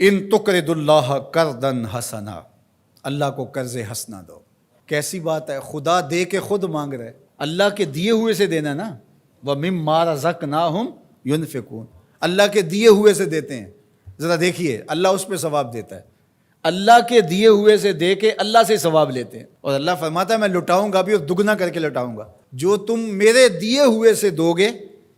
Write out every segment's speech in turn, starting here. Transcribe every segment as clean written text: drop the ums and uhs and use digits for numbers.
ان تقرض اللہ قرضا حسنا، اللہ کو قرض حسنا دو۔ کیسی بات ہے، خدا دے کے خود مانگ رہے، اللہ کے دیے ہوئے سے دینا نا۔ وَمِمَّا رَزَقْنَاهُمْ يُنْفِقُونَ، اللہ کے دیے ہوئے سے دیتے ہیں۔ ذرا دیکھیے اللہ اس پہ ثواب دیتا ہے، اللہ کے دیے ہوئے سے دے کے اللہ سے ثواب لیتے ہیں، اور اللہ فرماتا ہے میں لٹاؤں گا بھی اور دگنا کر کے لٹاؤں گا۔ جو تم میرے دیے ہوئے سے دو گے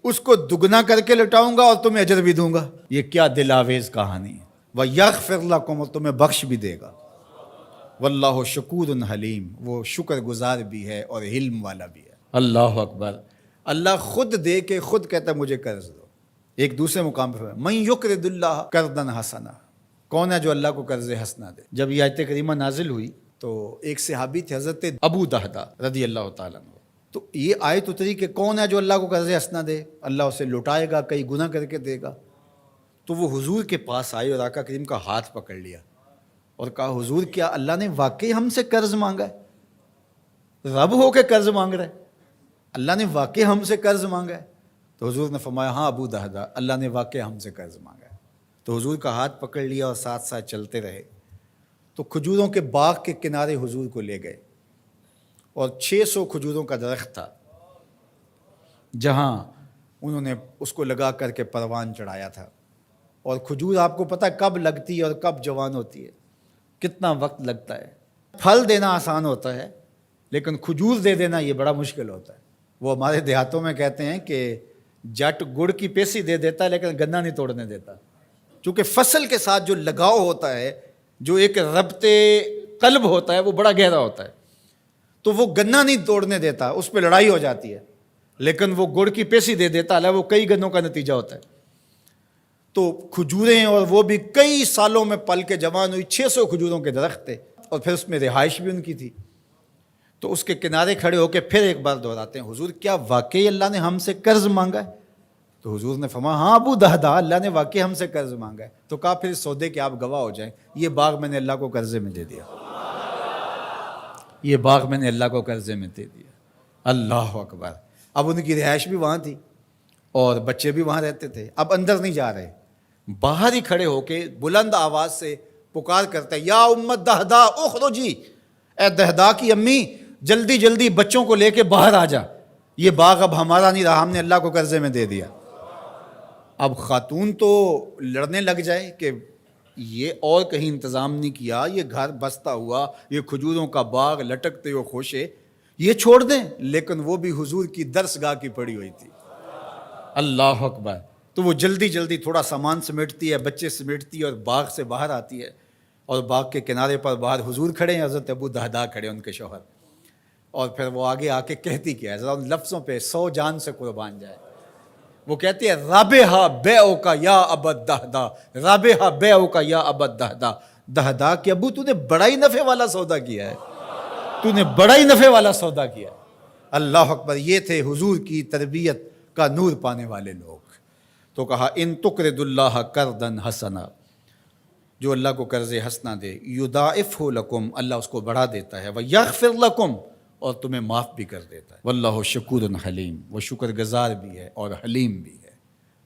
اس کو دگنا کر کے لٹاؤں گا اور تمہیں اجر بھی دوں گا۔ یہ کیا دل آویز کہانی ہے۔ وَيَغْفِرْ لَكُمْ، اور تمہیں بخش بھی دے گا۔ واللہ شکور حلیم، وہ شکر گزار بھی ہے اور حلم والا بھی ہے۔ اللہ اکبر، اللہ خود دے کے خود کہتا ہے مجھے قرض دو۔ ایک دوسرے مقام پہ مَن یقرض اللہ قرضا حسنا، کون ہے جو اللہ کو قرض حسنا دے؟ جب یہ آیت کریمہ نازل ہوئی تو ایک صحابی تھے حضرت ابو دہدا رضی اللہ تعالیٰ عنہ، تو یہ آیت اتری کہ کون ہے جو اللہ کو قرض حسنا دے، اللہ اسے لٹائے گا، کئی گناہ کر کے دے گا۔ تو وہ حضور کے پاس آئے اور آقا کریم کا ہاتھ پکڑ لیا اور کہا حضور کیا اللہ نے واقعی ہم سے قرض مانگا ہے؟ رب ہو کے قرض مانگ رہے، اللہ نے واقعی ہم سے قرض مانگا ہے؟ تو حضور نے فرمایا ہاں ابو دہدا، اللہ نے واقعی ہم سے قرض مانگا ہے۔ تو حضور کا ہاتھ پکڑ لیا اور ساتھ ساتھ چلتے رہے، تو کھجوروں کے باغ کے کنارے حضور کو لے گئے، اور 600 کھجوروں کا درخت تھا جہاں انہوں نے اس کو لگا کر کے پروان چڑھایا تھا۔ اور کھجور آپ کو پتہ ہے کب لگتی ہے اور کب جوان ہوتی ہے، کتنا وقت لگتا ہے۔ پھل دینا آسان ہوتا ہے لیکن کھجور دے دینا یہ بڑا مشکل ہوتا ہے۔ وہ ہمارے دیہاتوں میں کہتے ہیں کہ جٹ گڑ کی پیسی دے دیتا ہے لیکن گنا نہیں توڑنے دیتا، چونکہ فصل کے ساتھ جو لگاؤ ہوتا ہے، جو ایک ربط قلب ہوتا ہے، وہ بڑا گہرا ہوتا ہے، تو وہ گنا نہیں توڑنے دیتا، اس پہ لڑائی ہو جاتی ہے۔ لیکن وہ گڑ کی پیسی دے دیتا ہے، وہ کئی گنوں کا نتیجہ ہوتا ہے۔ تو کھجوریں، اور وہ بھی کئی سالوں میں پل کے جوان ہوئی، 600 کھجوروں کے درخت تھے، اور پھر اس میں رہائش بھی ان کی تھی۔ تو اس کے کنارے کھڑے ہو کے پھر ایک بار دہراتے ہیں حضور کیا واقعی اللہ نے ہم سے قرض مانگا ہے؟ تو حضور نے فرمایا ہاں ابو دہدا، اللہ نے واقعی ہم سے قرض مانگا ہے۔ تو کہا پھر سودے کے آپ گواہ ہو جائیں، یہ باغ میں نے اللہ کو قرضے میں دے دیا، یہ باغ میں نے اللہ کو قرضے میں دے دیا۔ اللہ اکبر۔ اب ان کی رہائش بھی وہاں تھی اور بچے بھی وہاں رہتے تھے، اب اندر نہیں جا رہے، باہر ہی کھڑے ہو کے بلند آواز سے پکار کرتے یا امت دہدا اخرجی، اے دہدا کی امی جلدی جلدی بچوں کو لے کے باہر آ جا، یہ باغ اب ہمارا نہیں رہا، ہم نے اللہ کو قرضے میں دے دیا۔ اب خاتون تو لڑنے لگ جائے کہ یہ اور کہیں انتظام نہیں کیا، یہ گھر بستا ہوا، یہ کھجوروں کا باغ لٹکتے ہوئے خوشے، یہ چھوڑ دیں، لیکن وہ بھی حضور کی درسگاہ کی پڑی ہوئی تھی۔ اللہ اکبر۔ تو وہ جلدی جلدی تھوڑا سامان سمیٹتی ہے، بچے سمیٹتی ہے، اور باغ سے باہر آتی ہے، اور باغ کے کنارے پر باہر حضور کھڑے ہیں، حضرت ابو دہدا کھڑے ہیں ان کے شوہر، اور پھر وہ آگے آ کے کہتی کیا ہے، ذرا ان لفظوں پہ 100 جان سے قربان جائے۔ وہ کہتی ہے رابحہ بیعک یا ابا دہدا، رابحہ بیعک یا ابا دہدا، دہدا کہ ابو تو نے بڑا ہی نفع والا سودا کیا ہے، تو نے بڑا ہی نفع والا سودا کیا ہے۔ اللہ اکبر۔ یہ تھے حضور کی تربیت کا نور پانے والے لوگ۔ تو کہا ان تقرض اللہ قرضا حسنا، جو اللہ کو قرض حسنا دے، یضاعفہ لکم، اللہ اس کو بڑھا دیتا ہے، ویغفر لکم، اور تمہیں معاف بھی کر دیتا ہے۔ واللہ شکور حلیم، وہ شکر گزار بھی ہے اور حلیم بھی ہے۔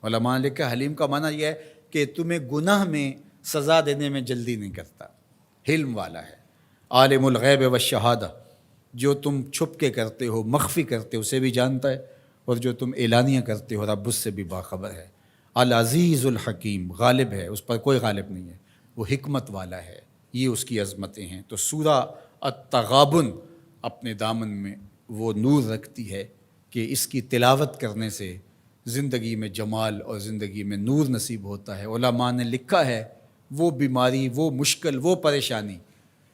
علماء نے لکھا حلیم کا معنی یہ ہے کہ تمہیں گناہ میں سزا دینے میں جلدی نہیں کرتا، حلم والا ہے۔ عالم الغیب والشہادہ، جو تم چھپ کے کرتے ہو، مخفی کرتے ہو، اسے بھی جانتا ہے، اور جو تم اعلانیہ کرتے ہو رب اس سے بھی باخبر ہے۔ العزیز الحکیم، غالب ہے، اس پر کوئی غالب نہیں ہے، وہ حکمت والا ہے، یہ اس کی عظمتیں ہیں۔ تو سورہ التغابن اپنے دامن میں وہ نور رکھتی ہے کہ اس کی تلاوت کرنے سے زندگی میں جمال اور زندگی میں نور نصیب ہوتا ہے۔ علماء نے لکھا ہے وہ بیماری، وہ مشکل، وہ پریشانی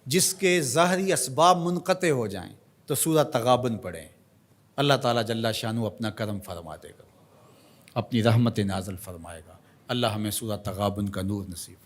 جس کے ظاہری اسباب منقطع ہو جائیں تو سورہ تغابن پڑھیں، اللہ تعالیٰ جل شانہ اپنا کرم فرما دے گا، اپنی رحمت نازل فرمائے گا۔ اللہ ہمیں سورہ تغابن کا نور نصیب